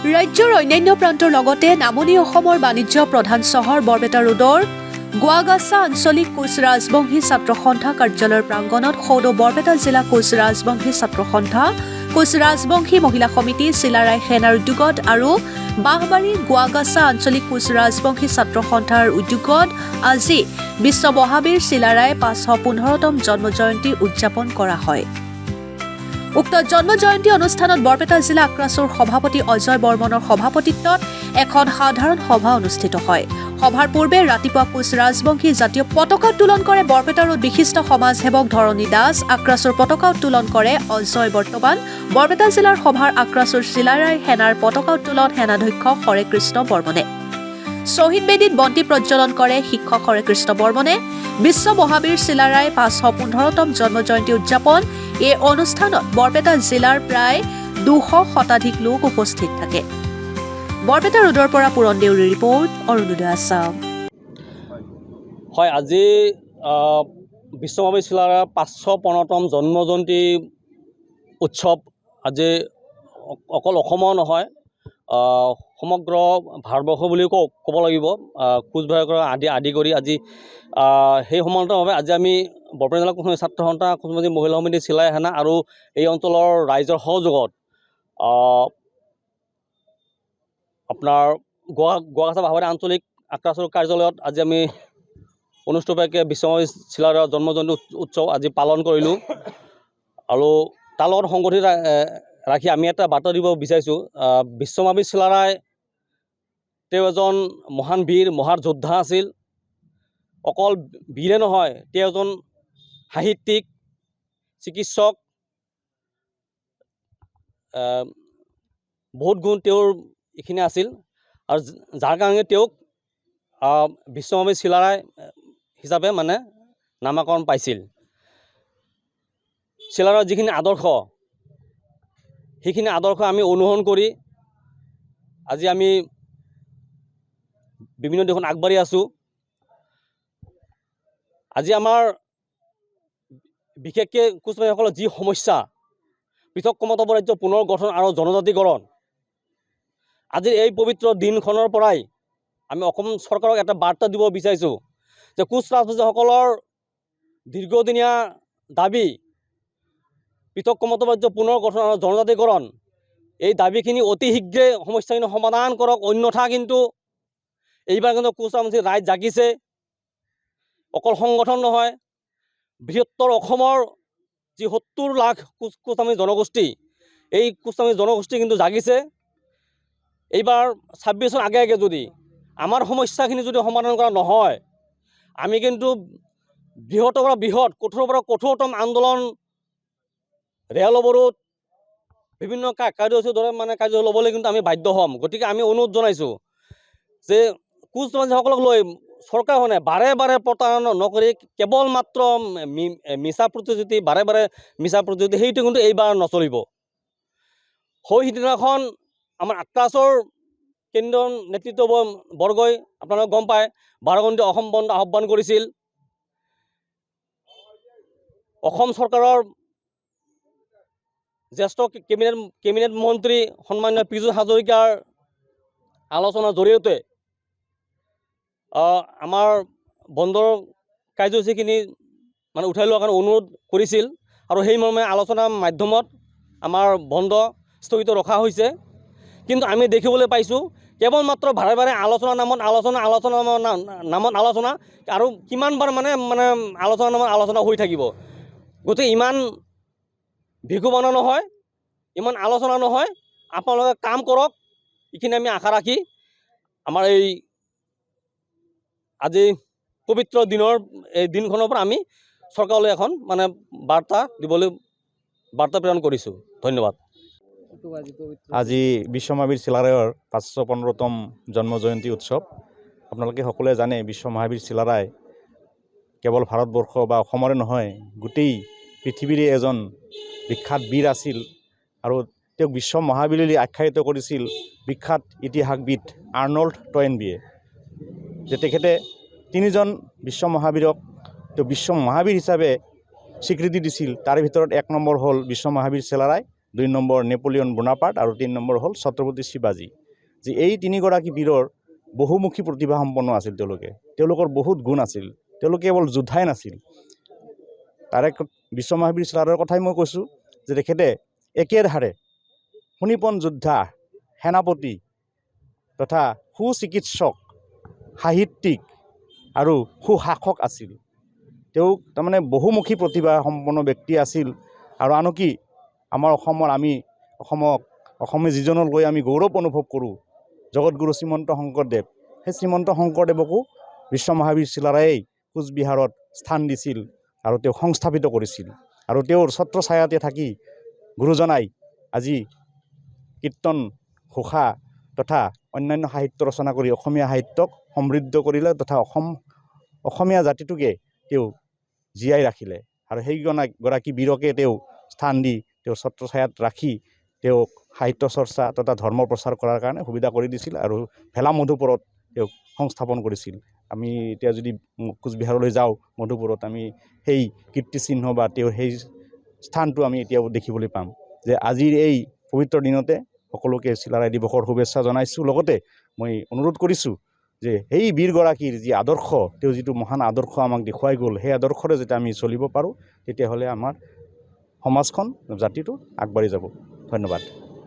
ৰাজ্যৰ অন্যান্য প্ৰান্তৰ লগতে নামনি অসমৰ বাণিজ্য প্ৰধান চহৰ বৰপেটা ৰোডৰ গোৱাগাছা আঞ্চলিক কোচ ৰাজবংশী ছাত্ৰ সন্থা কাৰ্যালয়ৰ প্ৰাংগণত সৌদ বৰপেটা জিলা কোচ ৰাজবংশী ছাত্ৰ সন্থা, কোচ ৰাজবংশী মহিলা সমিতি, চিলাৰাই সেনাৰ উদ্যোগত আৰু বাঁহবাৰী গোৱাগাছা আঞ্চলিক কোচ ৰাজবংশী ছাত্ৰ সন্থাৰ উদ্যোগত আজি বিশ্ব মহাবীৰ চিলাৰাই ৫১৫তম জন্ম জয়ন্তী উদযাপন কৰা হয়। উক্ত জন্ম জয়ন্তী অনুষ্ঠানত বৰপেটা জিলা আক্ৰাছুৰ সভাপতি অজয় বৰ্মনৰ সভাপতিত্বত এখন সাধাৰণ সভা অনুষ্ঠিত হয়। সভাৰ পূৰ্বে ৰাতিপুৱা কোচ ৰাজবংশী জাতীয় পতাকা উত্তোলন কৰে বৰপেটা ৰোড বিশিষ্ট সমাজসেৱক ধৰণী দাস, আক্ৰাছুৰ পতাকা উত্তোলন কৰে অজয় বৰ্তমান, বৰপেটা জিলাৰ সভাৰ আক্ৰাছুৰ চিলাৰাই সেনাৰ পতাকা উত্তোলন সেনাধ্যক্ষ হৰে কৃষ্ণ বৰ্মনে। শ্বহীদ বেদীত বন্তি প্ৰজ্বলন কৰে শিক্ষক হৰে কৃষ্ণ বৰ্মনে। বিশ্ব মহাবীৰ চিলাৰাই ৫১৫তম জন্ম জয়ন্তী উদযাপন এই অনুষ্ঠানত বৰপেটা জিলাৰ প্ৰায় ২০০ শতাধিক লোক উপস্থিত থাকে। বৰপেটা ৰোডৰ পৰা পূৰণ দেউৰীৰ ৰিপৰ্ট, অৰুণোদয় আছাম। হয়, আজি বিশ্ব মহাবীৰ চিলাৰায়ৰ ৫১৫তম জন্ম জয়ন্তী উৎসৱ আজি অকল অসমৰ নহয়, সমগ্ৰ ভাৰতবৰ্ষ বুলিও ক'ব লাগিব। কোচবিহাৰৰ আদি কৰি আজি সেই সমান্তৰালভাৱে আজি আমি বৰপেটা জিলা কোচ ছাত্ৰ সন্থা, কোচবিহাৰ মহিলা সমিতি, চিলাই সেনা আৰু এই অঞ্চলৰ ৰাইজৰ সহযোগত আপোনাৰ গোৱাগাছা বাঁহবাৰী আঞ্চলিক আক্ৰাছুৰ কাৰ্যালয়ত আজি আমি অনুষ্ঠিতভাৱে বিশ্ব মহাবীৰ চিলাৰায়ৰ জন্ম জয়ন্তী উৎসৱ আজি পালন কৰিলোঁ। আৰু তাৰ লগত সংগঠিত ৰাখি আমি এটা বাৰ্তা দিব বিচাৰিছোঁ। বিশ্ব মহাবীৰ চিলাৰাই তেওঁ এজন মহান বীৰ, মহান যোদ্ধা আছিল। অকল বীৰে নহয়, তেওঁ এজন সাহিত্যিক, চিকিৎসক, বহুত গুণ তেওঁৰ এইখিনি আছিল। আৰু যাৰ কাৰণে তেওঁক বিশ্ব মহাবীৰ চিলাৰাই হিচাপে নামাকৰণ পাইছিল। চিলাৰায়ৰ যিখিনি আদৰ্শ, সেইখিনি আদৰ্শ আমি অনুসৰণ কৰি আজি আমি বিভিন্ন দিশত আগবাঢ়ি আছোঁ। আজি আমাৰ বিশেষকৈ কোচবিহাৰীসকলৰ যি সমস্যা, পৃথক কৰ্মতব্য ৰাজ্য পুনৰ গঠন আৰু জনজাতিকৰণ, আজিৰ এই পবিত্ৰ দিনখনৰ পৰাই আমি অসম চৰকাৰক এটা বাৰ্তা দিব বিচাৰিছোঁ যে কোচ ৰাজবংশীসকলৰ দীৰ্ঘদিনীয়া দাবী পৃথক কৰ্মতব্য ৰাজ্য পুনৰ গঠন আৰু জনজাতিকৰণ, এই দাবীখিনি অতি শীঘ্ৰে সমস্যাখিনি সমাধান কৰক, অন্যথা কিন্তু এইবাৰ কিন্তু কোচ ৰাজবংশী ৰাইজ জাগিছে। অকল সংগঠন নহয়, বৃহত্তৰ অসমৰ যি ৭০ লাখ কোচৰাজবংশী জনগোষ্ঠী, এই কোচৰাজবংশী জনগোষ্ঠী কিন্তু জাগিছে। এইবাৰ ২৬ চন আগে যদি আমাৰ সমস্যাখিনি যদি সমাধান কৰা নহয়, আমি কিন্তু বৃহত্তৰ পৰা বৃহৎ, কঠোৰৰ পৰা কঠোৰতম আন্দোলন, ৰেল অৱৰোধ, বিভিন্ন কাৰ্যসূচীৰ দৰে কাৰ্যসূচী ল'বলৈ কিন্তু আমি বাধ্য হ'ম। গতিকে আমি অনুৰোধ জনাইছোঁ যে কোচ ৰাজবংশীসকলক লৈ চৰকাৰখনে বাৰে বাৰে প্ৰতাৰণা নকৰি কেৱল মাত্ৰ মিছা প্ৰতিশ্ৰুতি, বাৰে বাৰে মিছা প্ৰতিশ্ৰুতি, সেইটো কিন্তু এইবাৰ নচলিব। সিদিনাখন আমাৰ আক্ৰাছৰ কেন্দ্ৰীয় নেতৃত্ববৰ্গই আপোনালোকে গম পায় ১২ ঘণ্টীয়া অসম বন্ধ আহ্বান কৰিছিল। অসম চৰকাৰৰ জ্যেষ্ঠ কেবিনেট মন্ত্ৰী সন্মানীয় পীযুষ হাজৰিকাৰ আলোচনাৰ জৰিয়তে আমাৰ বন্ধৰ কাৰ্যসূচীখিনি উঠাই লোৱাৰ কাৰণে অনুৰোধ কৰিছিল আৰু সেই মৰ্মে আলোচনাৰ মাধ্যমত আমাৰ বন্ধ স্থগিত ৰখা হৈছে। কিন্তু আমি দেখিবলৈ পাইছোঁ কেৱল মাত্ৰ বাৰে বাৰে আলোচনাৰ নামত আলোচনা আৰু কিমানবাৰ আলোচনাৰ নামত আলোচনা হৈ থাকিব। গতিকে ইমান ভিকুবানা নহয়, ইমান আলোচনা নহয়, আপোনালোকে কাম কৰক, এইখিনি আমি আশা ৰাখি আমাৰ এই আজি পবিত্ৰ এই দিনখনৰ পৰা আমি চৰকাৰলৈ এখন বাৰ্তা প্ৰেৰণ কৰিছোঁ। ধন্যবাদ। আজি বিশ্ব মহাবীৰ চিলাৰায়ৰ ৫১৫তম জন্ম জয়ন্তী উৎসৱ। আপোনালোকে সকলোৱে জানে বিশ্ব মহাবীৰ চিলাৰাই কেৱল ভাৰতবৰ্ষ বা অসমৰে নহয়, গোটেই পৃথিৱীৰে এজন বিখ্যাত বীৰ আছিল আৰু তেওঁক বিশ্ব মহাবীৰ বুলি আখ্যায়িত কৰিছিল বিখ্যাত ইতিহাসবিদ আৰ্নল্ড টয়েনবিয়ে। যে তেখেতে ৩জন বিশ্ব মহাবীৰক তেওঁ বিশ্ব মহাবীৰ হিচাপে স্বীকৃতি দিছিল। তাৰে ভিতৰত ১ নম্বৰ হ'ল বিশ্ব মহাবীৰ চিলাৰাই, 2 নম্বৰ নেপোলিয়ন বোনাপাৰ্ট আৰু 3 নম্বৰ হ'ল ছত্ৰপতি শিৱাজী। যে এই তিনিগৰাকী বীৰৰ বহুমুখী প্ৰতিভা সম্পন্ন আছিল। তেওঁলোকৰ বহুত গুণ আছিল। তেওঁলোকে কেৱল যোদ্ধাই নাছিল। তাৰে বিশ্ব মহাবীৰ চিলাৰায়ৰ কথাই মই কৈছোঁ যে তেখেতে একেধাৰে সুনিপুণ যোদ্ধা, সেনাপতি তথা সুচিকিৎসক, সাহিত্যিক আৰু সুশাসক আছিল। তেওঁ তাৰমানে বহুমুখী প্ৰতিভা সম্পন্ন ব্যক্তি আছিল। আৰু আনকি আমাৰ অসমে যিজনক লৈ আমি গৌৰৱ অনুভৱ কৰোঁ, জগতগুৰু শ্ৰীমন্ত শংকৰদেৱ, সেই শ্ৰীমন্ত শংকৰদেৱকো বিশ্ব মহাবীৰ চিলাৰায়েই কোচবিহাৰত স্থান দিছিল আৰু তেওঁক সংস্থাপিত কৰিছিল। আৰু তেওঁৰ ছত্ৰ ছায়াতে থাকি গুৰুজনাই আজি কীৰ্তন, ঘোষা তথা অন্যান্য সাহিত্য ৰচনা কৰি অসমীয়া সাহিত্যক সমৃদ্ধ কৰিলে তথা অসমীয়া জাতিটোকে তেওঁ জীয়াই ৰাখিলে। আৰু সেইগৰাকী বীৰকে তেওঁ স্থান দি তেওঁ ছত্ৰ ছায়াত ৰাখি তেওঁক সাহিত্য চৰ্চা তথা ধৰ্ম প্ৰচাৰ কৰাৰ কাৰণে সুবিধা কৰি দিছিল আৰু ভেলা মধুপুৰত তেওঁক সংস্থাপন কৰিছিল। আমি এতিয়া যদি কোচবিহাৰলৈ যাওঁ, মধুপুৰত আমি সেই কীৰ্তিচিহ্ন বা তেওঁৰ সেই স্থানটো আমি এতিয়াও দেখিবলৈ পাম। যে আজিৰ এই পবিত্ৰ দিনতে সকলোকে চিলাৰায় দিৱসৰ শুভেচ্ছা জনাইছোঁ। লগতে মই অনুৰোধ কৰিছোঁ যে সেই বীৰগৰাকীৰ যি আদৰ্শ, তেওঁ যিটো মহান আদৰ্শ আমাক দেখুৱাই গ'ল, সেই আদৰ্শৰে যেতিয়া আমি চলিব পাৰোঁ, তেতিয়াহ'লে আমাৰ সমাজখন, জাতিটো আগবাঢ়ি যাব। ধন্যবাদ।